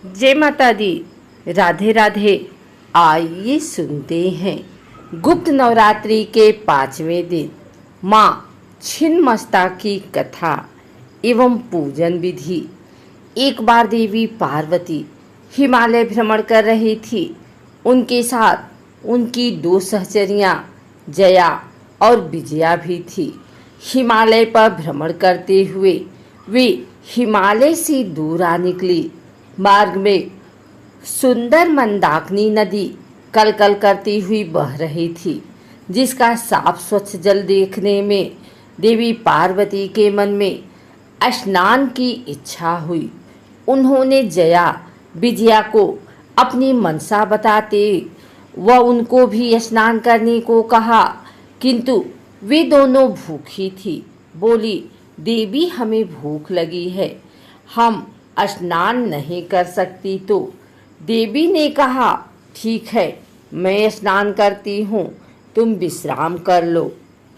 जय माता दी। राधे राधे। आइए सुनते हैं गुप्त नवरात्रि के 5वें दिन माँ छिन्नमस्ता की कथा एवं पूजन विधि। एक बार देवी पार्वती हिमालय भ्रमण कर रही थी। उनके साथ उनकी 2 सहचरियाँ जया और विजया भी थी। हिमालय पर भ्रमण करते हुए वे हिमालय से दूर आ निकली। मार्ग में सुंदर मंदाकिनी नदी कलकल करती हुई बह रही थी, जिसका साफ स्वच्छ जल देखने में देवी पार्वती के मन में स्नान की इच्छा हुई। उन्होंने जया विजया को अपनी मनसा बताते वह उनको भी स्नान करने को कहा, किंतु वे दोनों भूखी थी। बोली, देवी हमें भूख लगी है, हम स्नान नहीं कर सकती। तो देवी ने कहा, ठीक है, मैं स्नान करती हूँ, तुम विश्राम कर लो।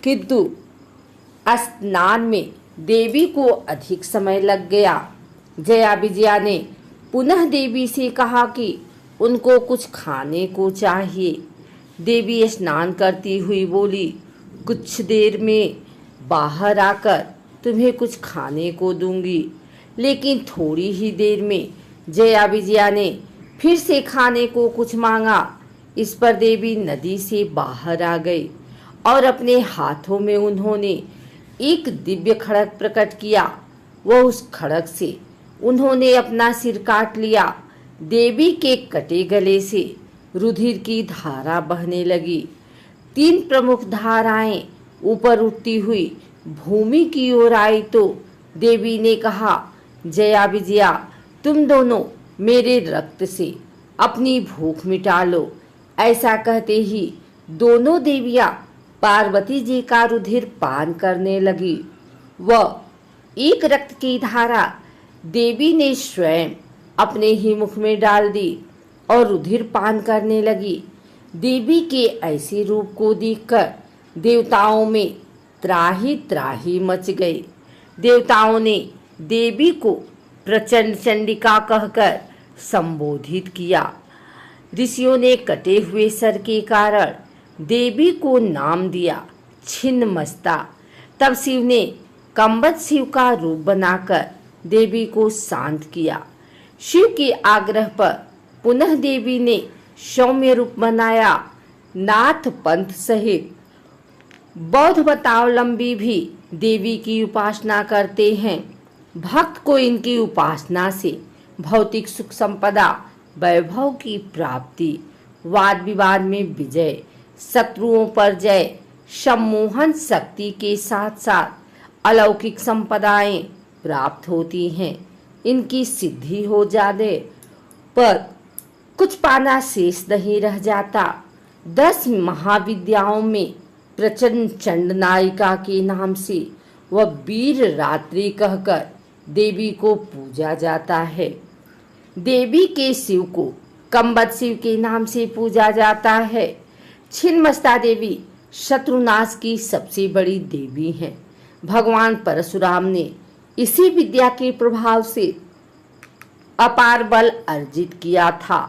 किंतु स्नान में देवी को अधिक समय लग गया। जया विजया ने पुनः देवी से कहा कि उनको कुछ खाने को चाहिए। देवी स्नान करती हुई बोली, कुछ देर में बाहर आकर तुम्हें कुछ खाने को दूंगी। लेकिन थोड़ी ही देर में जया विजया ने फिर से खाने को कुछ मांगा। इस पर देवी नदी से बाहर आ गई और अपने हाथों में उन्होंने एक दिव्य खड्ग प्रकट किया। वह उस खड्ग से उन्होंने अपना सिर काट लिया। देवी के कटे गले से रुधिर की धारा बहने लगी। 3 प्रमुख धाराएं ऊपर उठती हुई भूमि की ओर आई तो देवी ने कहा, जया विजया, तुम दोनों मेरे रक्त से अपनी भूख मिटा लो। ऐसा कहते ही दोनों देवियां पार्वती जी का रुधिर पान करने लगी। वह एक रक्त की धारा देवी ने स्वयं अपने ही मुख में डाल दी और रुधिर पान करने लगी। देवी के ऐसे रूप को देखकर देवताओं में त्राही त्राही मच गई। देवताओं ने देवी को प्रचंड चंडिका कहकर संबोधित किया। ऋषियों ने कटे हुए सर के कारण देवी को नाम दिया छिन्नमस्ता। तब शिव ने कंबद शिव का रूप बनाकर देवी को शांत किया। शिव के आग्रह पर पुनः देवी ने सौम्य रूप बनाया। नाथ पंथ सहित बौद्ध मतावलंबी भी देवी की उपासना करते हैं। भक्त को इनकी उपासना से भौतिक सुख संपदा, वैभव की प्राप्ति, वाद विवाद में विजय, शत्रुओं पर जय, सम्मोहन शक्ति के साथ साथ अलौकिक संपदाएं प्राप्त होती हैं। इनकी सिद्धि हो जाने पर कुछ पाना शेष नहीं रह जाता। 10 महाविद्याओं में प्रचंड चंडनायिका के नाम से वह वीर रात्रि कहकर देवी को पूजा जाता है। देवी के शिव को कंबद शिव के नाम से पूजा जाता है। छिन्नमस्ता देवी शत्रुनाश की सबसे बड़ी देवी हैं। भगवान परशुराम ने इसी विद्या के प्रभाव से अपार बल अर्जित किया था।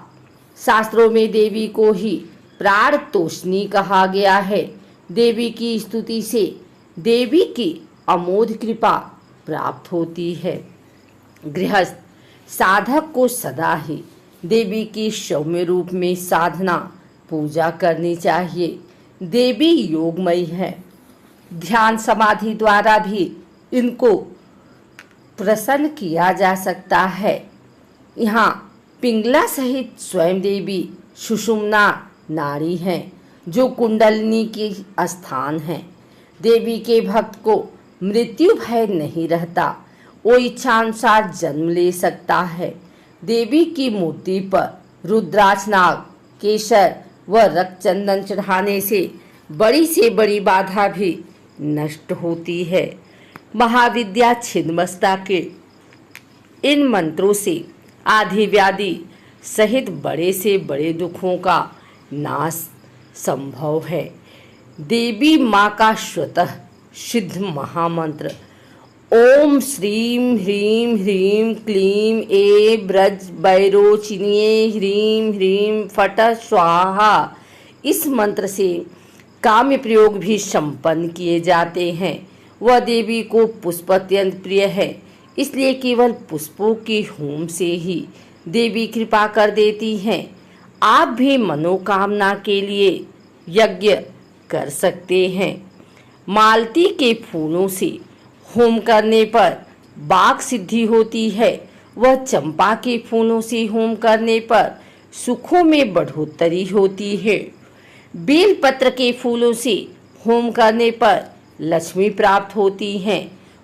शास्त्रों में देवी को ही प्राण तोषणी कहा गया है। देवी की स्तुति से देवी की अमोघ कृपा प्राप्त होती है। गृहस्थ साधक को सदा ही देवी की सौम्य रूप में साधना पूजा करनी चाहिए। देवी योगमयी है। ध्यान समाधि द्वारा भी इनको प्रसन्न किया जा सकता है। यहाँ पिंगला सहित स्वयं देवी सुषुम्ना नाड़ी हैं, जो कुंडलिनी के स्थान है। देवी के भक्त को मृत्यु भय नहीं रहता। वो इच्छानुसार जन्म ले सकता है। देवी की मूर्ति पर रुद्राक्ष, नाग, केसर व रक्त चंदन चढ़ाने से बड़ी बाधा भी नष्ट होती है। महाविद्या छिन्नमस्ता के इन मंत्रों से आदि व्याधि सहित बड़े से बड़े दुखों का नाश संभव है। देवी माँ का स्वतः सिद्ध महामंत्र ओम श्रीं ह्रीं ह्रीं क्लीं ए ब्रज बैरोचिन्ये ह्रीं ह्रीं फट स्वाहा। इस मंत्र से काम्य प्रयोग भी संपन्न किए जाते हैं। वह देवी को पुष्प अत्यंत प्रिय है, इसलिए केवल पुष्पों के होम से ही देवी कृपा कर देती हैं। आप भी मनोकामना के लिए यज्ञ कर सकते हैं। मालती के फूलों से होम करने पर वाक सिद्धि होती है। वह चंपा के फूलों से होम करने पर सुखों में बढ़ोतरी होती है। बेल पत्र के फूलों से होम करने पर लक्ष्मी प्राप्त होती है।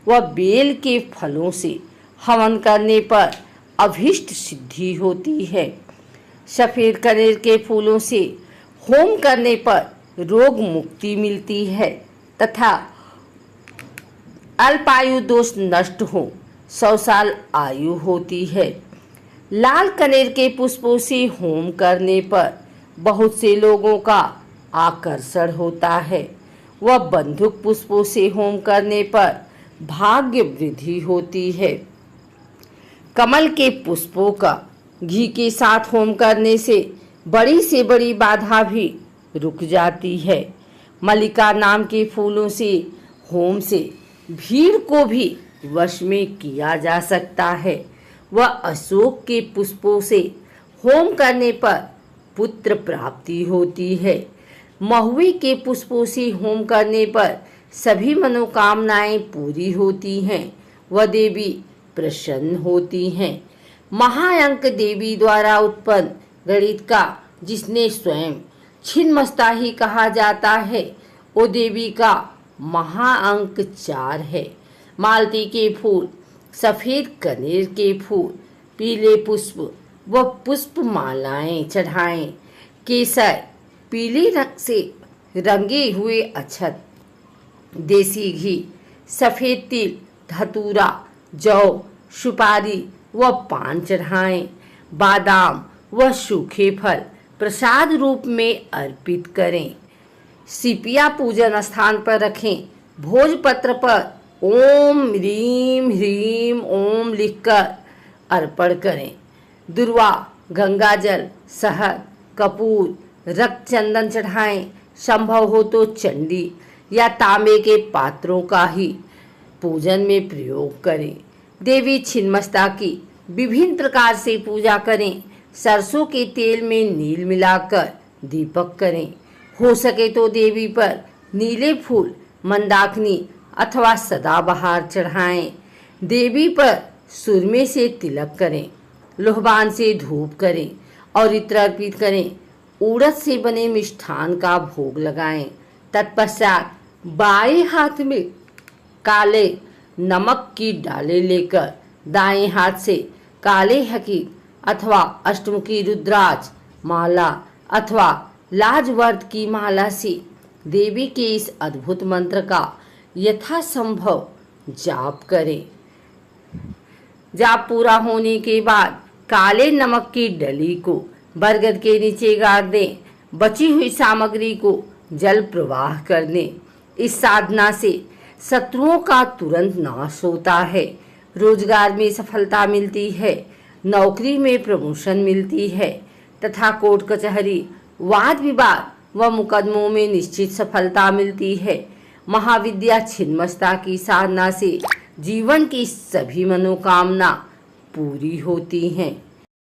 वह बेल के फलों से हवन करने पर अभीष्ट सिद्धि होती है। सफेद कनेर के फूलों से होम करने पर रोग मुक्ति मिलती है तथा अल्पायु दोष नष्ट हो 100 साल आयु होती है। लाल कनेर के पुष्पों से होम करने पर बहुत से लोगों का आकर्षण होता है। वह बंदूक पुष्पों से होम करने पर भाग्य वृद्धि होती है। कमल के पुष्पों का घी के साथ होम करने से बड़ी बाधा भी रुक जाती है। मल्लिका नाम के फूलों से होम से भीड़ को भी वश में किया जा सकता है। वह अशोक के पुष्पों से होम करने पर पुत्र प्राप्ति होती है। महुए के पुष्पों से होम करने पर सभी मनोकामनाएं पूरी होती हैं। वह देवी प्रसन्न होती हैं। महाअंक देवी द्वारा उत्पन्न गणित का जिसने स्वयं छिन्नमस्ता ही कहा जाता है, वो देवी का महाअंक 4 है। मालती के फूल, सफेद कनेर के फूल, पीले पुष्प व पुष्प मालाएं चढ़ाएं। केसर, पीले रंग से रंगे हुए अक्षत, देसी घी, सफेद तिल, धतूरा, जौ, सुपारी व पान चढ़ाएं। बादाम व सूखे फल प्रसाद रूप में अर्पित करें। सिपिया पूजन स्थान पर रखें। भोजपत्र पर ओम ह्रीं ह्रीं ओम लिखकर अर्पण करें। दुर्वा, गंगाजल, शहद, कपूर, रक्त चंदन चढ़ाएं। संभव हो तो चंडी या तांबे के पात्रों का ही पूजन में प्रयोग करें। देवी छिन्नमस्ता की विभिन्न प्रकार से पूजा करें। सरसों के तेल में नील मिलाकर दीपक करें। हो सके तो देवी पर नीले फूल, मंदाकिनी अथवा सदाबहार चढ़ाएं। देवी पर सुरमे से तिलक करें। लोहबान से धूप करें और इत्र अर्पित करें। उड़द से बने मिष्ठान का भोग लगाएं। तत्पश्चात बाएं हाथ में काले नमक की डाले लेकर दाएं हाथ से काले हकीर अथवा अष्टमुखी रुद्राक्ष माला अथवा लाजवर्द की माला से देवी के इस अद्भुत मंत्र का यथासंभव जाप करें। जाप पूरा होने के बाद काले नमक की डली को बरगद के नीचे गाड़ दें। बची हुई सामग्री को जल प्रवाह कर दें। इस साधना से शत्रुओं का तुरंत नाश होता है। रोजगार में सफलता मिलती है। नौकरी में प्रमोशन मिलती है तथा कोर्ट कचहरी, वाद विवाद व मुकदमों में निश्चित सफलता मिलती है। महाविद्या छिन्नमस्ता की साधना से जीवन की सभी मनोकामना पूरी होती हैं।